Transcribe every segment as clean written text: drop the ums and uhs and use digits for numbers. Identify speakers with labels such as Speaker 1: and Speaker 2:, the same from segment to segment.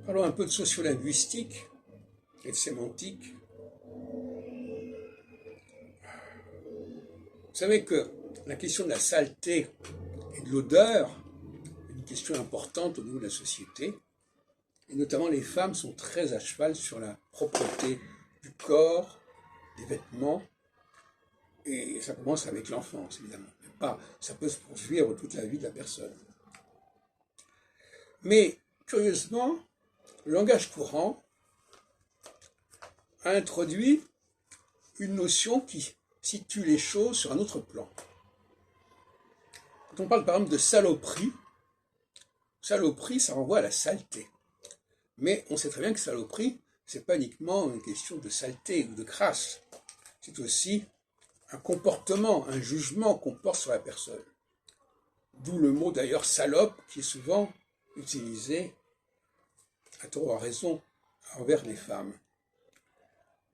Speaker 1: Parlons un peu de sociolinguistique et de sémantique. Vous savez que la question de la saleté et de l'odeur est une question importante au niveau de la société. Et notamment les femmes sont très à cheval sur la propreté du corps, des vêtements. Et ça commence avec l'enfance, évidemment. Ça peut se poursuivre toute la vie de la personne. Mais, curieusement, le langage courant a introduit une notion qui situe les choses sur un autre plan. Quand on parle par exemple de saloperie, saloperie, ça renvoie à la saleté. Mais on sait très bien que saloperie, c'est pas uniquement une question de saleté ou de crasse. C'est aussi un comportement, un jugement qu'on porte sur la personne. D'où le mot d'ailleurs salope, qui est souvent utilisé, à tort ou à raison, envers les femmes.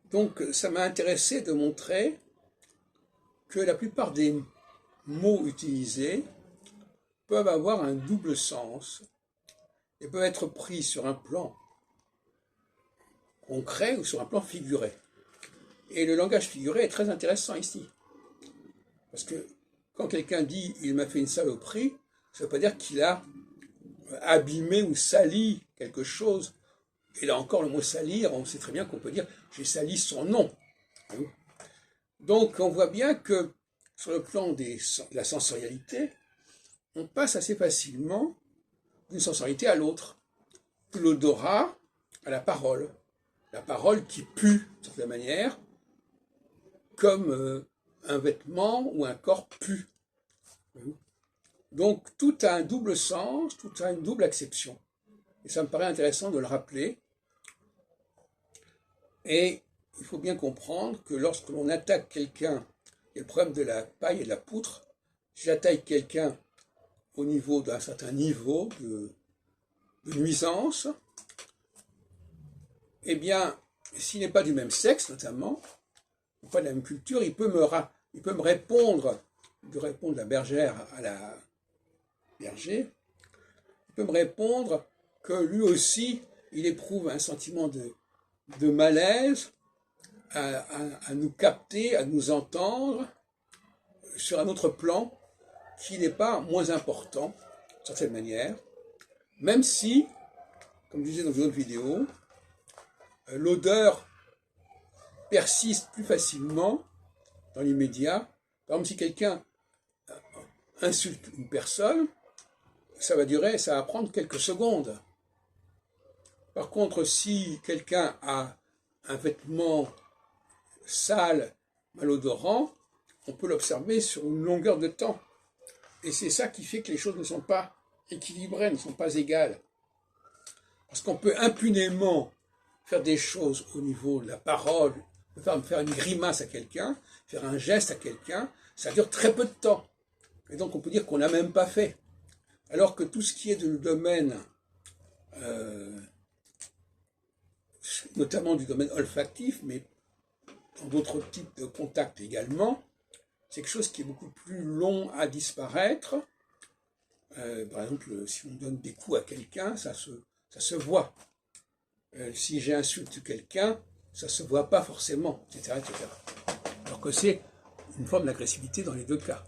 Speaker 1: Donc ça m'a intéressé de montrer que la plupart des mots utilisés peuvent avoir un double sens et peuvent être pris sur un plan concret ou sur un plan figuré. Et le langage figuré est très intéressant ici. Parce que quand quelqu'un dit « il m'a fait une saloperie », ça ne veut pas dire qu'il a abîmé ou sali quelque chose. Et là encore, le mot salir, on sait très bien qu'on peut dire « j'ai sali son nom ». Donc on voit bien que sur le plan de la sensorialité, on passe assez facilement d'une sensorialité à l'autre. De l'odorat à la parole. La parole qui pue, de certaine manière, comme un vêtement ou un corps pue. Donc tout a un double sens, tout a une double acception. Et ça me paraît intéressant de le rappeler. Et il faut bien comprendre que lorsque l'on attaque quelqu'un, il y a le problème de la paille et de la poutre. Si j'attaque quelqu'un au niveau d'un certain niveau de nuisance, eh bien, s'il n'est pas du même sexe, notamment, ou pas de la même culture, il peut me répondre, de répondre la bergère à la berger, il peut me répondre que lui aussi, il éprouve un sentiment de malaise à nous capter, à nous entendre sur un autre plan qui n'est pas moins important, d'une certaine manière, même si, comme je disais dans une autre vidéo, l'odeur persiste plus facilement dans l'immédiat. Par exemple, si quelqu'un insulte une personne, ça va prendre quelques secondes. Par contre, si quelqu'un a un vêtement sale, malodorant, on peut l'observer sur une longueur de temps. Et c'est ça qui fait que les choses ne sont pas équilibrées, ne sont pas égales. Parce qu'on peut impunément faire des choses au niveau de la parole, faire une grimace à quelqu'un, faire un geste à quelqu'un, ça dure très peu de temps. Et donc on peut dire qu'on n'a même pas fait. Alors que tout ce qui est de domaine, notamment du domaine olfactif, mais dans d'autres types de contacts également, c'est quelque chose qui est beaucoup plus long à disparaître. Par exemple, si on donne des coups à quelqu'un, ça se voit. Si j'insulte quelqu'un, ça se voit pas forcément, etc., etc. Alors que c'est une forme d'agressivité dans les deux cas.